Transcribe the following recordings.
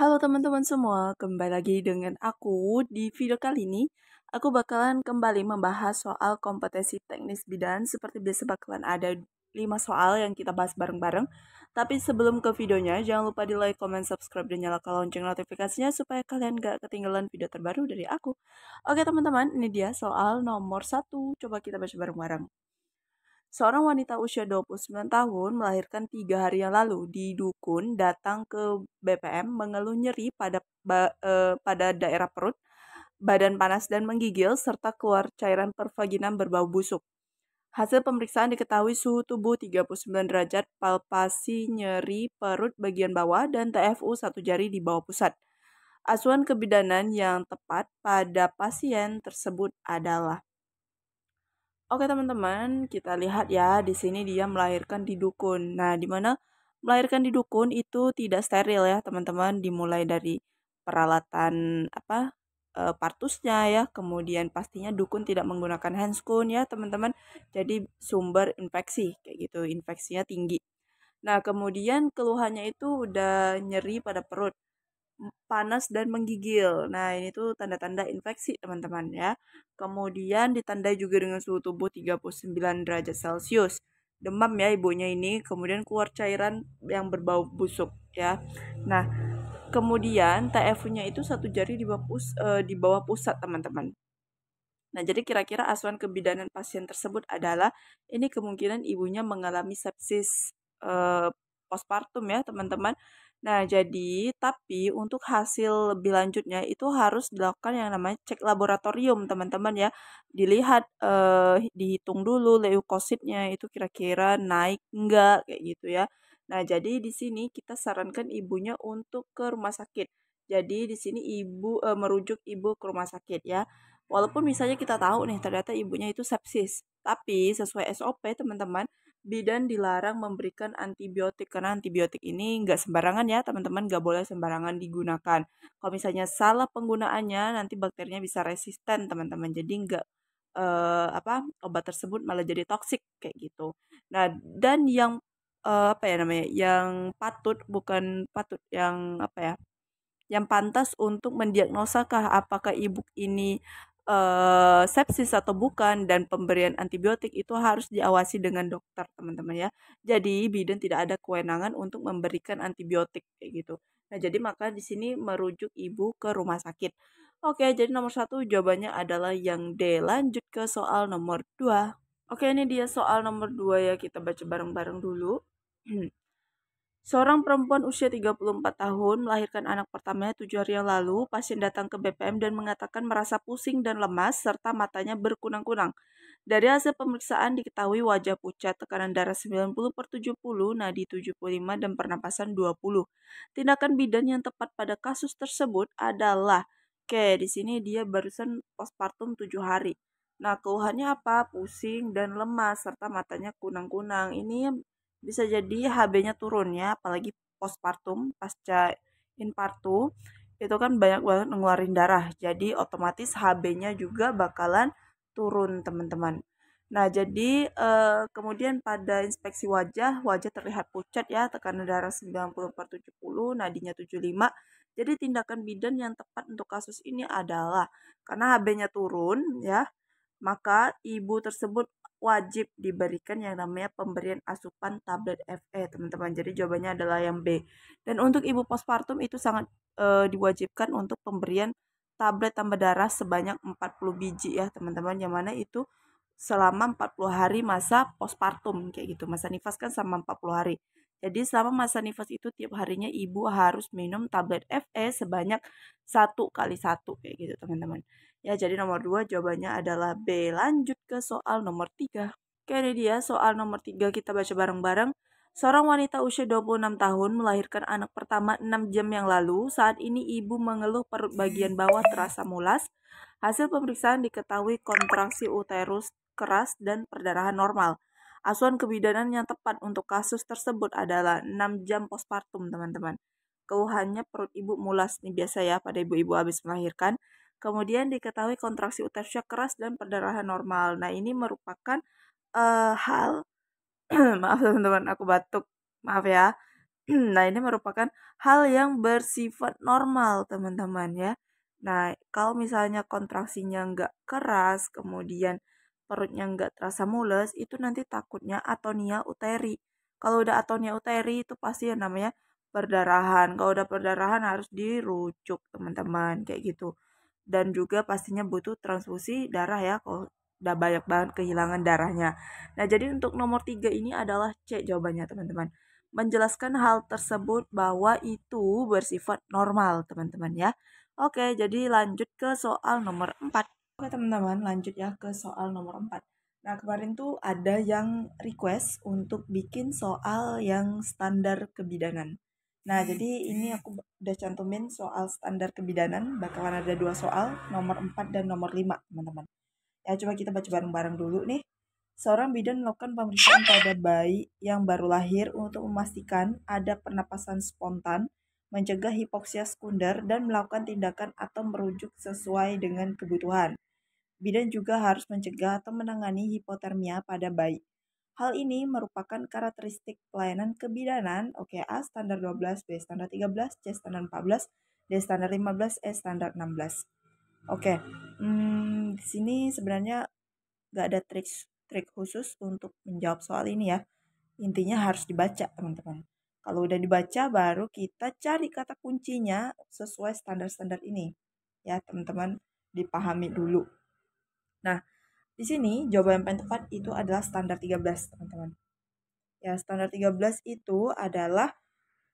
Halo teman-teman semua, kembali lagi dengan aku. Di video kali ini, aku bakalan kembali membahas soal kompetensi teknis bidan. Seperti biasa bakalan ada 5 soal yang kita bahas bareng-bareng. Tapi sebelum ke videonya, jangan lupa di like, comment, subscribe, dan nyalakan lonceng notifikasinya supaya kalian gak ketinggalan video terbaru dari aku. Oke teman-teman, ini dia soal nomor 1. Coba kita baca bareng-bareng. Seorang wanita usia 29 tahun melahirkan 3 hari yang lalu di dukun datang ke BPM mengeluh nyeri pada daerah perut, badan panas dan menggigil, serta keluar cairan pervaginam berbau busuk. Hasil pemeriksaan diketahui suhu tubuh 39 derajat, palpasi nyeri perut bagian bawah, dan TFU satu jari di bawah pusat. Asuhan kebidanan yang tepat pada pasien tersebut adalah. Oke teman-teman, kita lihat ya, di sini dia melahirkan di dukun. Nah, di mana melahirkan di dukun itu tidak steril ya teman-teman, dimulai dari peralatan partusnya ya, kemudian pastinya dukun tidak menggunakan handscoon ya teman-teman. Jadi sumber infeksi kayak gitu, infeksinya tinggi. Nah, kemudian keluhannya itu udah nyeri pada perut, panas dan menggigil. Nah, ini tuh tanda-tanda infeksi, teman-teman ya. Kemudian ditandai juga dengan suhu tubuh 39 derajat Celcius. Demam ya ibunya ini, kemudian keluar cairan yang berbau busuk ya. Nah, kemudian TFU-nya itu satu jari di bawah pusat, teman-teman. Nah, jadi kira-kira asuhan kebidanan pasien tersebut adalah ini kemungkinan ibunya mengalami sepsis postpartum ya, teman-teman. Nah, jadi tapi untuk hasil lebih lanjutnya itu harus dilakukan yang namanya cek laboratorium, teman-teman ya. Dilihat dihitung dulu leukositnya itu kira-kira naik enggak kayak gitu ya. Nah, jadi di sini kita sarankan ibunya untuk ke rumah sakit. Jadi di sini ibu merujuk ibu ke rumah sakit ya. Walaupun misalnya kita tahu nih ternyata ibunya itu sepsis, tapi sesuai SOP teman-teman, bidan dilarang memberikan antibiotik karena antibiotik ini nggak sembarangan ya teman-teman, nggak boleh sembarangan digunakan. Kalau misalnya salah penggunaannya nanti bakterinya bisa resisten teman-teman, jadi nggak obat tersebut malah jadi toksik kayak gitu. Nah dan yang apa ya namanya, yang bukan patut, yang apa ya, yang pantas untuk mendiagnosakah apakah ibu ini sepsis atau bukan, dan pemberian antibiotik itu harus diawasi dengan dokter teman-teman ya. Jadi bidan tidak ada kewenangan untuk memberikan antibiotik kayak gitu. Nah jadi maka di sini merujuk ibu ke rumah sakit. Oke, jadi nomor 1 jawabannya adalah yang D. Lanjut ke soal nomor 2. Oke, ini dia soal nomor 2 ya, kita baca bareng-bareng dulu. Seorang perempuan usia 34 tahun melahirkan anak pertamanya 7 hari yang lalu. Pasien datang ke BPM dan mengatakan merasa pusing dan lemas serta matanya berkunang-kunang. Dari hasil pemeriksaan diketahui wajah pucat, tekanan darah 90/70, nadi 75, dan pernapasan 20. Tindakan bidan yang tepat pada kasus tersebut adalah, oke, di sini dia barusan postpartum 7 hari. Nah, keluhannya apa? Pusing dan lemas serta matanya kunang-kunang. Ini bisa jadi HB-nya turun ya, apalagi postpartum, pasca infartu, itu kan banyak banget ngeluarin darah. Jadi otomatis HB-nya juga bakalan turun, teman-teman. Nah, jadi kemudian pada inspeksi wajah terlihat pucat ya, tekanan darah 90/70, nadinya 75. Jadi tindakan bidan yang tepat untuk kasus ini adalah karena HB-nya turun ya, maka ibu tersebut wajib diberikan yang namanya pemberian asupan tablet FE, teman-teman. Jadi jawabannya adalah yang B. Dan untuk ibu postpartum itu sangat diwajibkan untuk pemberian tablet tambah darah sebanyak 40 biji ya, teman-teman. Yang mana itu selama 40 hari masa postpartum kayak gitu. Masa nifas kan selama 40 hari. Jadi selama masa nifas itu tiap harinya ibu harus minum tablet FE sebanyak 1 kali 1 kayak gitu, teman-teman. Ya, jadi nomor 2 jawabannya adalah B. Lanjut ke soal nomor 3. Oke, ini dia soal nomor 3, kita baca bareng-bareng. Seorang wanita usia 26 tahun melahirkan anak pertama 6 jam yang lalu. Saat ini ibu mengeluh perut bagian bawah terasa mulas. Hasil pemeriksaan diketahui kontraksi uterus keras dan perdarahan normal. Asuhan kebidanan yang tepat untuk kasus tersebut adalah 6 jam postpartum, teman-teman. Keluhannya perut ibu mulas, nih biasa ya pada ibu-ibu habis melahirkan. Kemudian diketahui kontraksi uterusnya keras dan perdarahan normal. Nah, ini merupakan hal maaf teman-teman, aku batuk. Maaf ya. Nah, ini merupakan hal yang bersifat normal, teman-teman ya. Nah, kalau misalnya kontraksinya nggak keras, kemudian perutnya nggak terasa mules, itu nanti takutnya atonia uteri. Kalau udah atonia uteri itu pasti yang namanya perdarahan. Kalau udah perdarahan harus dirucuk, teman-teman, kayak gitu. Dan juga pastinya butuh transfusi darah ya, kalau udah banyak banget kehilangan darahnya. Nah, jadi untuk nomor 3 ini adalah C jawabannya, teman-teman. Menjelaskan hal tersebut bahwa itu bersifat normal, teman-teman ya. Oke, jadi lanjut ke soal nomor 4. Oke, teman-teman, lanjut ya ke soal nomor 4. Nah, kemarin tuh ada yang request untuk bikin soal yang standar kebidanan. Nah, jadi ini aku udah cantumin soal standar kebidanan, bakalan ada 2 soal, nomor 4 dan nomor 5, teman-teman. Ya, coba kita baca bareng-bareng dulu nih. Seorang bidan melakukan pemeriksaan pada bayi yang baru lahir untuk memastikan ada pernapasan spontan, mencegah hipoksia sekunder, dan melakukan tindakan atau merujuk sesuai dengan kebutuhan. Bidan juga harus mencegah atau menangani hipotermia pada bayi. Hal ini merupakan karakteristik pelayanan kebidanan, oke, A standar 12, B standar 13, C standar 14, D standar 15, E standar 16. Oke, di sini sebenarnya nggak ada trik khusus untuk menjawab soal ini ya. Intinya harus dibaca, teman-teman. Kalau udah dibaca, baru kita cari kata kuncinya sesuai standar-standar ini. Ya, teman-teman, dipahami dulu. Nah, di sini jawaban yang paling tepat itu adalah standar 13, teman-teman. Ya, standar 13 itu adalah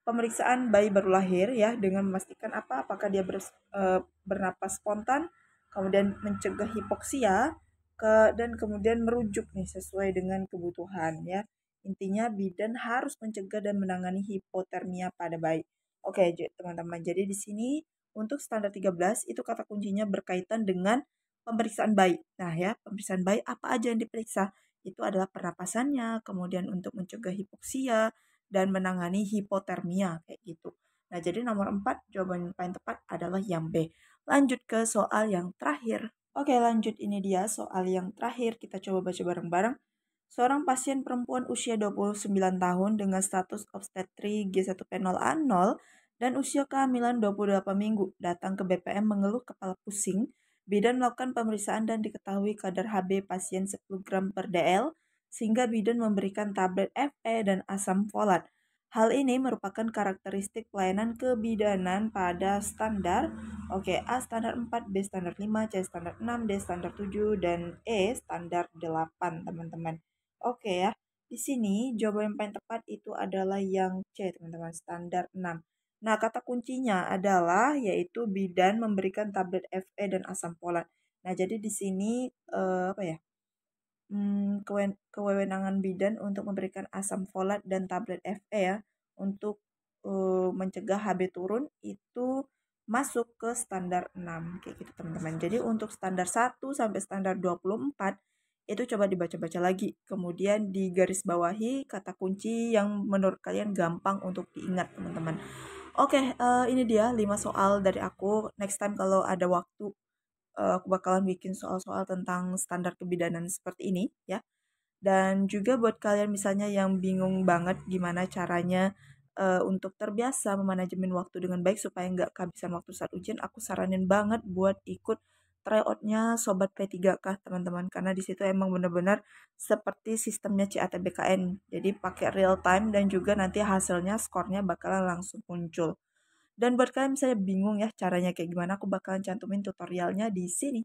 pemeriksaan bayi baru lahir ya dengan memastikan apakah dia bernapas spontan, kemudian mencegah hipoksia dan kemudian merujuk nih sesuai dengan kebutuhan ya. Intinya bidan harus mencegah dan menangani hipotermia pada bayi. Oke, teman-teman. Jadi di sini untuk standar 13 itu kata kuncinya berkaitan dengan pemeriksaan bayi. Nah ya, pemeriksaan bayi apa aja yang diperiksa? Itu adalah pernapasannya, kemudian untuk mencegah hipoksia, dan menangani hipotermia kayak gitu. Nah, jadi nomor 4 jawaban yang paling tepat adalah yang B. Lanjut ke soal yang terakhir. Oke, lanjut ini dia soal yang terakhir. Kita coba baca bareng-bareng. Seorang pasien perempuan usia 29 tahun dengan status obstetri G1P0A0 dan usia kehamilan 28 minggu datang ke BPM mengeluh kepala pusing. Bidan melakukan pemeriksaan dan diketahui kadar HB pasien 10 gram per DL sehingga bidan memberikan tablet Fe dan asam folat. Hal ini merupakan karakteristik pelayanan kebidanan pada standar. Oke, A standar 4, B standar 5, C standar 6, D standar 7, dan E standar 8, teman-teman. Oke ya, di sini jawaban yang paling tepat itu adalah yang C, teman-teman, standar 6. Nah, kata kuncinya adalah yaitu bidan memberikan tablet Fe dan asam folat. Nah, jadi di sini apa ya? Kewenangan bidan untuk memberikan asam folat dan tablet Fe ya untuk mencegah HB turun itu masuk ke standar 6 kayak gitu, teman-teman. Jadi untuk standar 1 sampai standar 24 itu coba dibaca-baca lagi. Kemudian digaris bawahi kata kunci yang menurut kalian gampang untuk diingat, teman-teman. Oke, ini dia 5 soal dari aku. Next time kalau ada waktu aku bakalan bikin soal-soal tentang standar kebidanan seperti ini ya. Dan juga buat kalian misalnya yang bingung banget gimana caranya untuk terbiasa memanajemen waktu dengan baik supaya nggak kehabisan waktu saat ujian, aku saranin banget buat ikut tryout-nya Sobat P3K, teman-teman. Karena di situ emang bener-bener seperti sistemnya CATBKN. Jadi pakai real time dan juga nanti hasilnya, skornya bakalan langsung muncul. Dan buat kalian misalnya bingung ya caranya kayak gimana, aku bakalan cantumin tutorialnya di sini.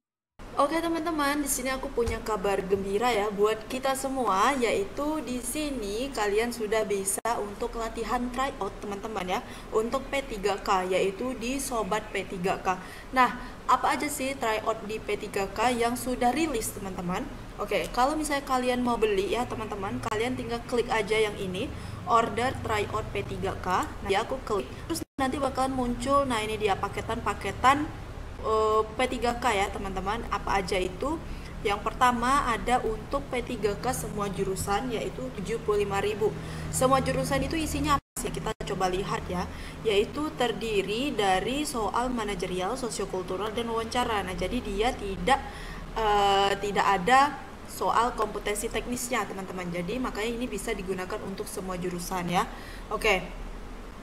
Oke teman-teman, di sini aku punya kabar gembira ya buat kita semua, yaitu di sini kalian sudah bisa untuk latihan tryout teman-teman ya, untuk P3K, yaitu di Sobat P3K. Nah, apa aja sih tryout di P3K yang sudah rilis teman-teman? Oke, kalau misalnya kalian mau beli ya teman-teman, kalian tinggal klik aja yang ini, order tryout P3K. Nah, ya aku klik, terus nanti bakalan muncul, nah ini dia paketan-paketan P3K ya teman-teman. Apa aja itu? Yang pertama ada untuk P3K semua jurusan yaitu 75.000. Semua jurusan itu isinya apa sih? Kita coba lihat ya. Yaitu terdiri dari soal manajerial, sosiokultural, dan wawancara. Nah, jadi dia tidak ada soal kompetensi teknisnya teman-teman. Jadi makanya ini bisa digunakan untuk semua jurusan ya. Oke.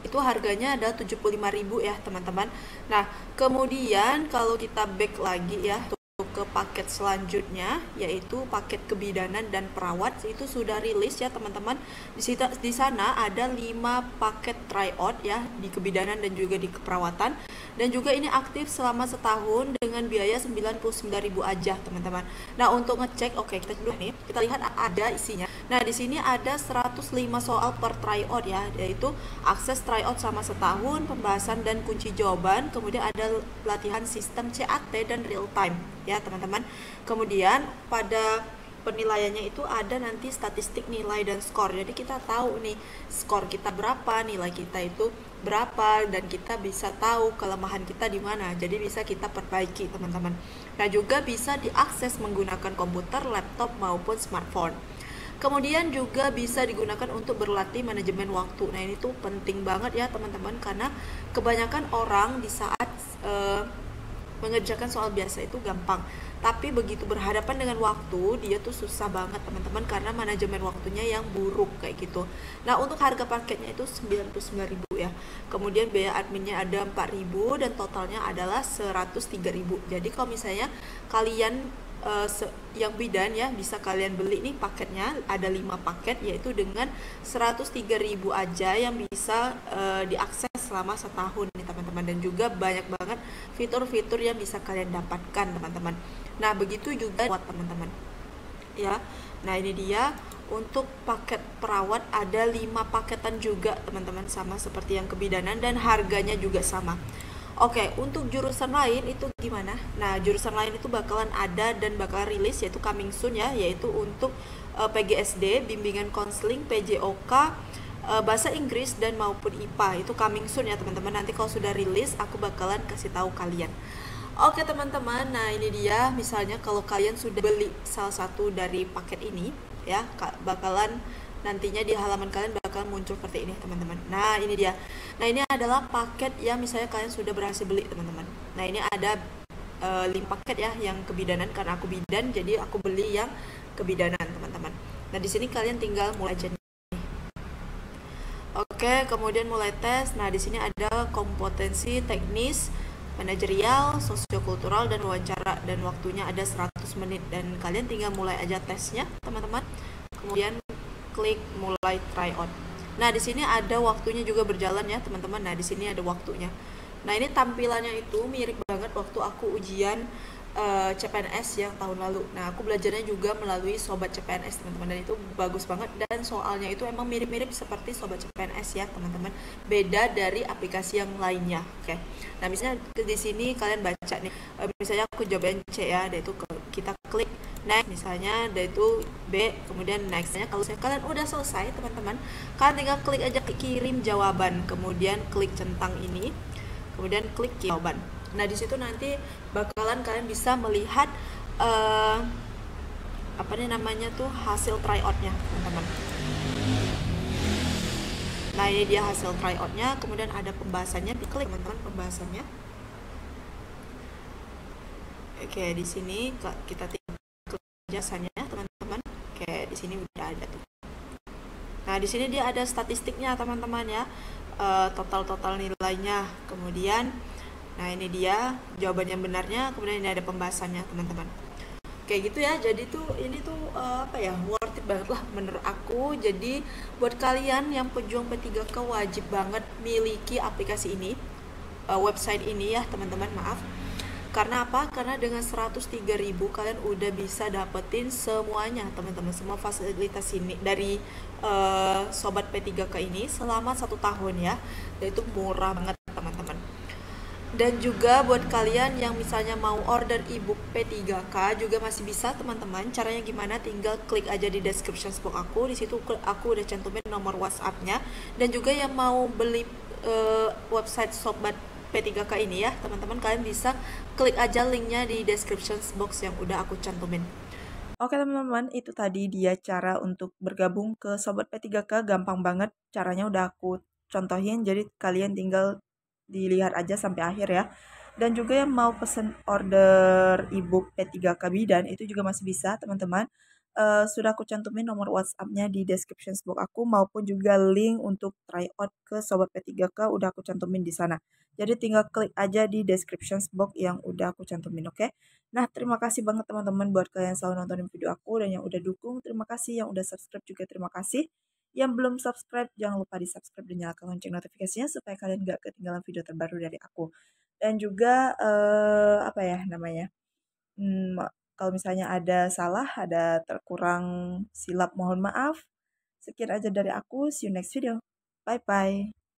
itu harganya ada 75.000 ya teman-teman. Nah, kemudian kalau kita back lagi ya ke paket selanjutnya, yaitu paket kebidanan dan perawat, itu sudah rilis ya teman-teman. Di sana ada 5 paket tryout ya, di kebidanan dan juga di keperawatan, dan juga ini aktif selama setahun dengan biaya 99.000 aja teman-teman. Nah, untuk ngecek, oke, kita dulu nih, kita lihat ada isinya. Nah, di sini ada 105 soal per tryout ya, yaitu akses tryout selama setahun, pembahasan dan kunci jawaban, kemudian ada latihan sistem CAT dan real time ya teman-teman. Kemudian pada penilaiannya itu ada nanti statistik nilai dan skor. Jadi kita tahu nih skor kita berapa, nilai kita itu berapa, dan kita bisa tahu kelemahan kita di mana. Jadi bisa kita perbaiki teman-teman. Nah, juga bisa diakses menggunakan komputer, laptop maupun smartphone. Kemudian juga bisa digunakan untuk berlatih manajemen waktu. Nah, ini tuh penting banget ya teman-teman, karena kebanyakan orang di saat mengerjakan soal biasa itu gampang, tapi begitu berhadapan dengan waktu dia tuh susah banget teman-teman, karena manajemen waktunya yang buruk kayak gitu. Nah, untuk harga paketnya itu 99.000 ya. Kemudian biaya adminnya ada 4.000 dan totalnya adalah 103.000. Jadi kalau misalnya kalian yang bidan ya, bisa kalian beli nih paketnya, ada 5 paket, yaitu dengan 103.000 aja yang bisa diakses selama setahun nih teman-teman, dan juga banyak banget fitur-fitur yang bisa kalian dapatkan teman-teman. Nah, begitu juga buat teman-teman ya. Nah, ini dia untuk paket perawat ada 5 paketan juga teman-teman, sama seperti yang kebidanan dan harganya juga sama. Oke, untuk jurusan lain itu gimana? Nah, jurusan lain itu bakalan ada dan bakal rilis, yaitu coming soon ya, yaitu untuk PGSD, bimbingan konseling, PJOK, bahasa Inggris dan maupun IPA. Itu coming soon ya teman-teman. Nanti kalau sudah rilis aku bakalan kasih tahu kalian. Oke teman-teman, nah ini dia, misalnya kalau kalian sudah beli salah satu dari paket ini ya, bakalan nantinya di halaman kalian bakal muncul seperti ini teman-teman. Nah, ini dia. Nah, ini adalah paket yang misalnya kalian sudah berhasil beli teman-teman. Nah, ini ada 5 paket ya yang kebidanan, karena aku bidan jadi aku beli yang kebidanan teman-teman. Nah, di sini kalian tinggal mulai aja nih. Oke, kemudian mulai tes. Nah, di sini ada kompetensi teknis, manajerial, sosiokultural, dan wawancara, dan waktunya ada 100 menit, dan kalian tinggal mulai aja tesnya teman-teman. Kemudian klik mulai tryout. Nah, di sini ada waktunya juga berjalan ya teman-teman. Nah, di sini ada waktunya. Nah, ini tampilannya itu mirip banget waktu aku ujian CPNS yang tahun lalu. Nah, aku belajarnya juga melalui Sobat CPNS teman-teman, dan itu bagus banget, dan soalnya itu emang mirip-mirip seperti Sobat CPNS ya teman-teman, beda dari aplikasi yang lainnya. Oke. Nah, misalnya di sini kalian baca nih, misalnya aku jawaban C ya, itu kita klik next, misalnya itu B, kemudian next-nya. Kalau kalian udah selesai teman-teman, kalian tinggal klik aja kirim jawaban, kemudian klik centang ini, kemudian klik jawaban. Nah, di situ nanti bakalan kalian bisa melihat apa nih namanya tuh, hasil tryoutnya teman-teman. Nah, ini dia hasil tryoutnya, kemudian ada pembahasannya, diklik teman-teman pembahasannya. Oke, di sini kita tinggal klik jasanya teman-teman. Oke, di sini udah ada tuh. Nah, di sini dia ada statistiknya teman-teman ya, total nilainya. Kemudian, nah ini dia jawaban yang benarnya. Kemudian ini ada pembahasannya teman-teman. Kayak gitu ya. Jadi tuh ini tuh apa ya, worth it banget lah menurut aku. Jadi buat kalian yang pejuang P3K wajib banget miliki aplikasi ini, website ini ya teman-teman. Maaf. Karena apa? Karena dengan 103.000 kalian udah bisa dapetin semuanya teman-teman, semua fasilitas ini dari Sobat P3K ini selama 1 tahun ya. Dan itu murah banget teman-teman. Dan juga buat kalian yang misalnya mau order ebook P3K juga masih bisa teman-teman. Caranya gimana? Tinggal klik aja di description box aku. Di situ aku udah cantumin nomor WhatsApp-nya. Dan juga yang mau beli website Sobat P3K ini ya teman-teman, kalian bisa klik aja linknya di description box yang udah aku cantumin. Oke teman-teman, itu tadi dia cara untuk bergabung ke Sobat P3K. Gampang banget, caranya udah aku contohin, jadi kalian tinggal dilihat aja sampai akhir ya. Dan juga yang mau pesen order ebook P3K Bidan itu juga masih bisa teman-teman. sudah aku cantumin nomor WhatsApp-nya di description box aku maupun juga link untuk try out ke Sobat P3K udah aku cantumin di sana. Jadi tinggal klik aja di description box yang udah aku cantumin, oke? Nah, terima kasih banget teman-teman buat kalian yang selalu nontonin video aku dan yang udah dukung. Terima kasih yang udah subscribe juga terima kasih. Yang belum subscribe jangan lupa di-subscribe dan nyalakan lonceng notifikasinya supaya kalian gak ketinggalan video terbaru dari aku. Dan juga apa ya namanya? Kalau misalnya ada salah, ada terkurang silap, mohon maaf. Sekian aja dari aku. See you next video. Bye bye.